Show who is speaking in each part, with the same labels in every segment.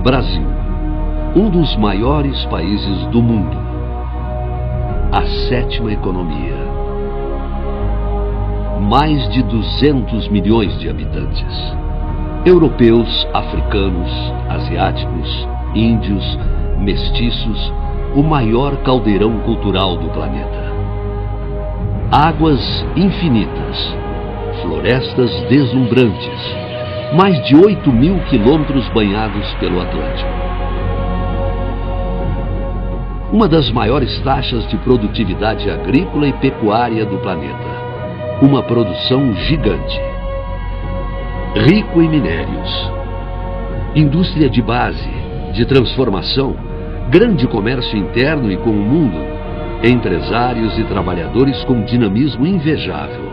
Speaker 1: Brasil, um dos maiores países do mundo, a sétima economia, mais de 200 milhões de habitantes, europeus, africanos, asiáticos, índios, mestiços, o maior caldeirão cultural do planeta. Águas infinitas, florestas deslumbrantes, mais de 8.000 quilômetros banhados pelo Atlântico. Uma das maiores taxas de produtividade agrícola e pecuária do planeta. Uma produção gigante. Rico em minérios. Indústria de base, de transformação, grande comércio interno e com o mundo, empresários e trabalhadores com dinamismo invejável.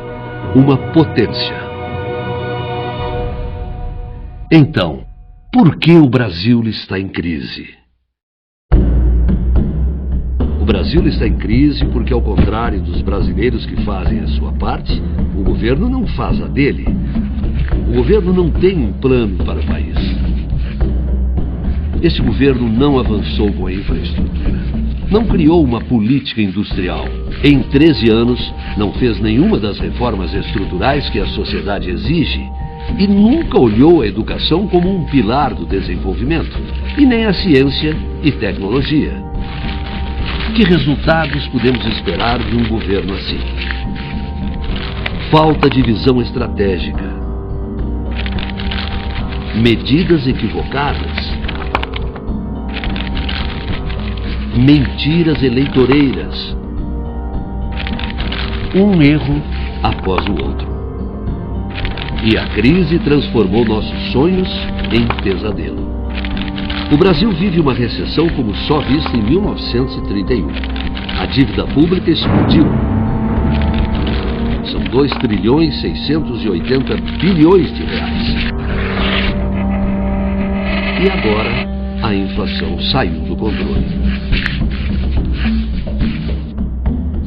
Speaker 1: Uma potência. Então, por que o Brasil está em crise? O Brasil está em crise porque, ao contrário dos brasileiros que fazem a sua parte, o governo não faz a dele. O governo não tem um plano para o país. Este governo não avançou com a infraestrutura. Não criou uma política industrial. Em 13 anos, não fez nenhuma das reformas estruturais que a sociedade exige e nunca olhou a educação como um pilar do desenvolvimento, e nem a ciência e tecnologia. Que resultados podemos esperar de um governo assim? Falta de visão estratégica, medidas equivocadas, mentiras eleitoreiras, um erro após o outro. E a crise transformou nossos sonhos em pesadelo. O Brasil vive uma recessão como só vista em 1931. A dívida pública explodiu. São 2.680 bilhões de reais. E agora a inflação saiu do controle.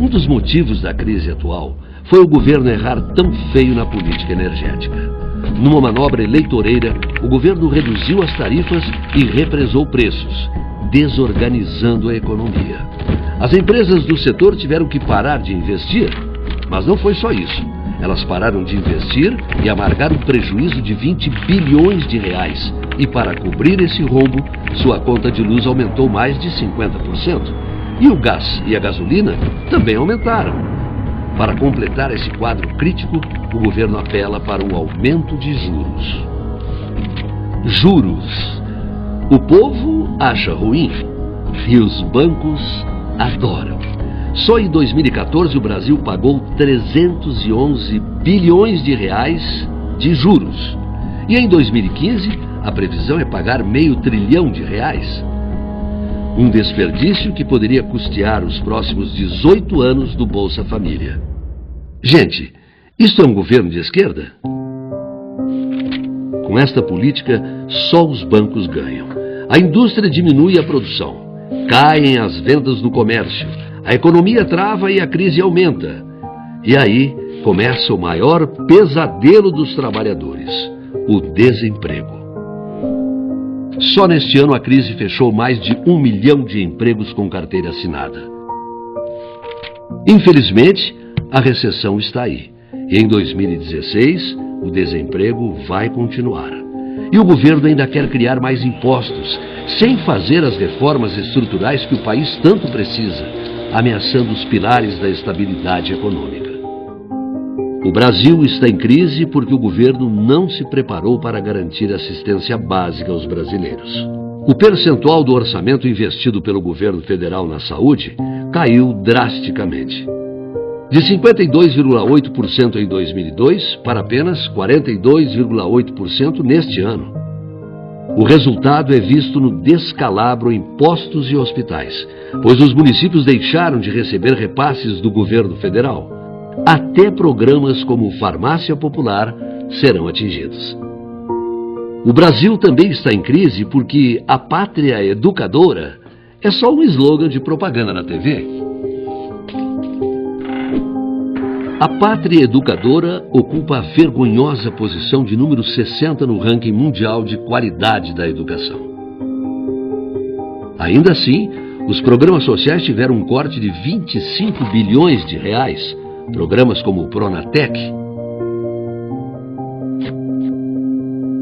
Speaker 1: Um dos motivos da crise atual foi o governo errar tão feio na política energética. Numa manobra eleitoreira, o governo reduziu as tarifas e represou preços, desorganizando a economia. As empresas do setor tiveram que parar de investir, mas não foi só isso. Elas pararam de investir e amargaram um prejuízo de 20 bilhões de reais. E para cobrir esse rombo, sua conta de luz aumentou mais de 50%. E o gás e a gasolina também aumentaram. Para completar esse quadro crítico, o governo apela para o aumento de juros. Juros. O povo acha ruim e os bancos adoram. Só em 2014 o Brasil pagou 311 bilhões de reais de juros. E em 2015 a previsão é pagar R$500 bilhão. Um desperdício que poderia custear os próximos 18 anos do Bolsa Família. Gente, isto é um governo de esquerda? Com esta política, só os bancos ganham. A indústria diminui a produção. Caem as vendas no comércio. A economia trava e a crise aumenta. E aí começa o maior pesadelo dos trabalhadores: o desemprego. Só neste ano a crise fechou mais de 1 milhão de empregos com carteira assinada. Infelizmente, a recessão está aí. E em 2016, o desemprego vai continuar. E o governo ainda quer criar mais impostos, sem fazer as reformas estruturais que o país tanto precisa, ameaçando os pilares da estabilidade econômica. O Brasil está em crise porque o governo não se preparou para garantir assistência básica aos brasileiros. O percentual do orçamento investido pelo governo federal na saúde caiu drasticamente. De 52,8% em 2002 para apenas 42,8% neste ano. O resultado é visto no descalabro em postos e hospitais, pois os municípios deixaram de receber repasses do governo federal. Até programas como Farmácia Popular serão atingidos. O Brasil também está em crise porque a pátria educadora é só um slogan de propaganda na TV. A pátria educadora ocupa a vergonhosa posição de número 60 no ranking mundial de qualidade da educação. Ainda assim, os programas sociais tiveram um corte de 25 bilhões de reais. Programas como o Pronatec.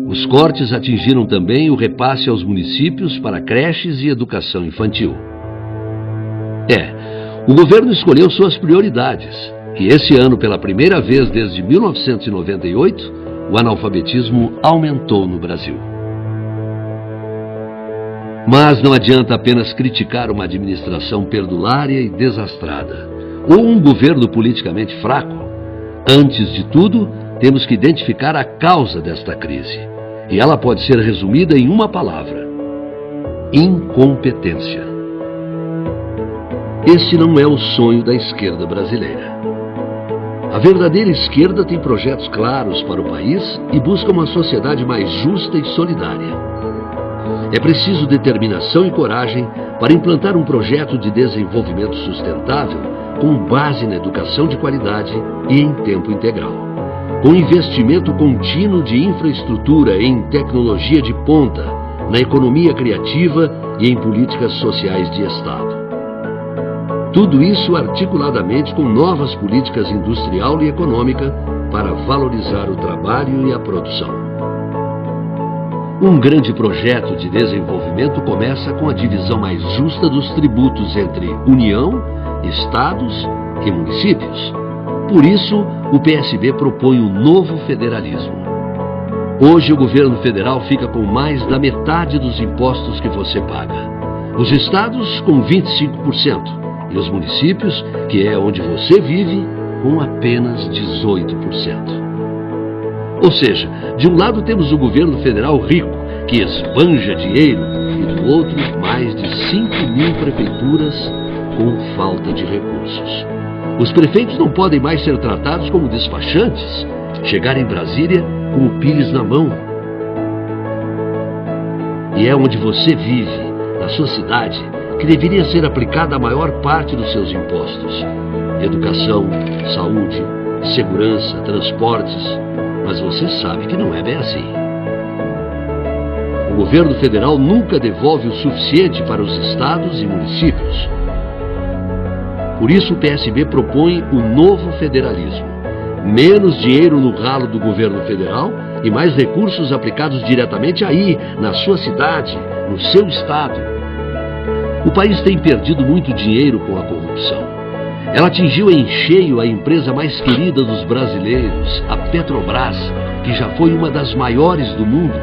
Speaker 1: Os cortes atingiram também o repasse aos municípios para creches e educação infantil. O governo escolheu suas prioridades, e esse ano, pela primeira vez desde 1998, o analfabetismo aumentou no Brasil. Mas não adianta apenas criticar uma administração perdulária e desastrada, ou um governo politicamente fraco. Antes de tudo, temos que identificar a causa desta crise. E ela pode ser resumida em uma palavra: incompetência. Este não é o sonho da esquerda brasileira. A verdadeira esquerda tem projetos claros para o país e busca uma sociedade mais justa e solidária. É preciso determinação e coragem para implantar um projeto de desenvolvimento sustentável com base na educação de qualidade e em tempo integral, com investimento contínuo de infraestrutura em tecnologia de ponta, na economia criativa e em políticas sociais de Estado. Tudo isso articuladamente com novas políticas industrial e econômica para valorizar o trabalho e a produção. Um grande projeto de desenvolvimento começa com a divisão mais justa dos tributos entre União, Estados e municípios. Por isso, o PSB propõe um novo federalismo. Hoje, o governo federal fica com mais da metade dos impostos que você paga. Os estados com 25%. E os municípios, que é onde você vive, com apenas 18%. Ou seja, de um lado temos o governo federal rico, que esbanja dinheiro, e do outro, mais de 5.000 prefeituras com falta de recursos. Os prefeitos não podem mais ser tratados como despachantes, chegar em Brasília com o pires na mão. E é onde você vive, na sua cidade, que deveria ser aplicada a maior parte dos seus impostos. Educação, saúde, segurança, transportes. Mas você sabe que não é bem assim. O governo federal nunca devolve o suficiente para os estados e municípios. Por isso o PSB propõe o novo federalismo. Menos dinheiro no ralo do governo federal e mais recursos aplicados diretamente aí, na sua cidade, no seu estado. O país tem perdido muito dinheiro com a corrupção. Ela atingiu em cheio a empresa mais querida dos brasileiros, a Petrobras, que já foi uma das maiores do mundo.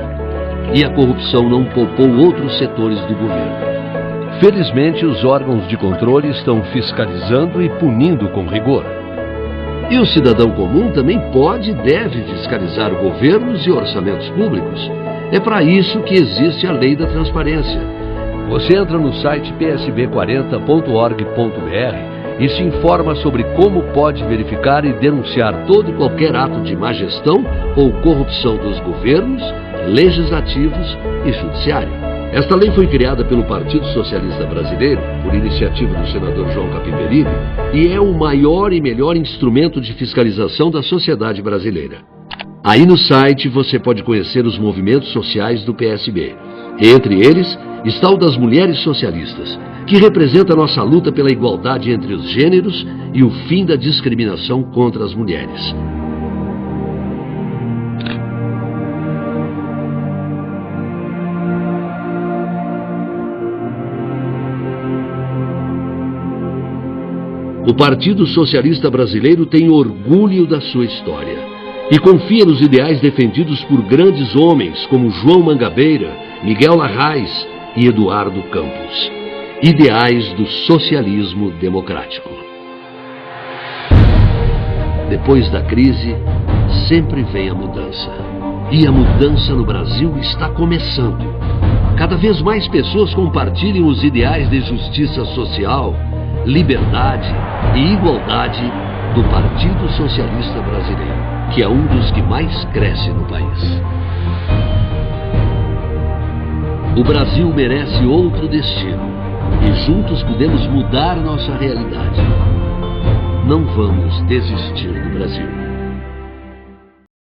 Speaker 1: E a corrupção não poupou outros setores do governo. Felizmente, os órgãos de controle estão fiscalizando e punindo com rigor. E o cidadão comum também pode e deve fiscalizar governos e orçamentos públicos. É para isso que existe a Lei da Transparência. Você entra no site psb40.org.br e se informa sobre como pode verificar e denunciar todo e qualquer ato de má gestão ou corrupção dos governos, legislativos e judiciário. Esta lei foi criada pelo Partido Socialista Brasileiro, por iniciativa do senador João Capiperini, e é o maior e melhor instrumento de fiscalização da sociedade brasileira. Aí no site você pode conhecer os movimentos sociais do PSB. Entre eles está o das mulheres socialistas, que representa a nossa luta pela igualdade entre os gêneros e o fim da discriminação contra as mulheres. O Partido Socialista Brasileiro tem orgulho da sua história e confia nos ideais defendidos por grandes homens como João Mangabeira, Miguel Larraz e Eduardo Campos. Ideais do socialismo democrático. Depois da crise, sempre vem a mudança. E a mudança no Brasil está começando. Cada vez mais pessoas compartilham os ideais de justiça social, liberdade e igualdade do Partido Socialista Brasileiro, que é um dos que mais cresce no país. O Brasil merece outro destino. E juntos podemos mudar nossa realidade. Não vamos desistir do Brasil.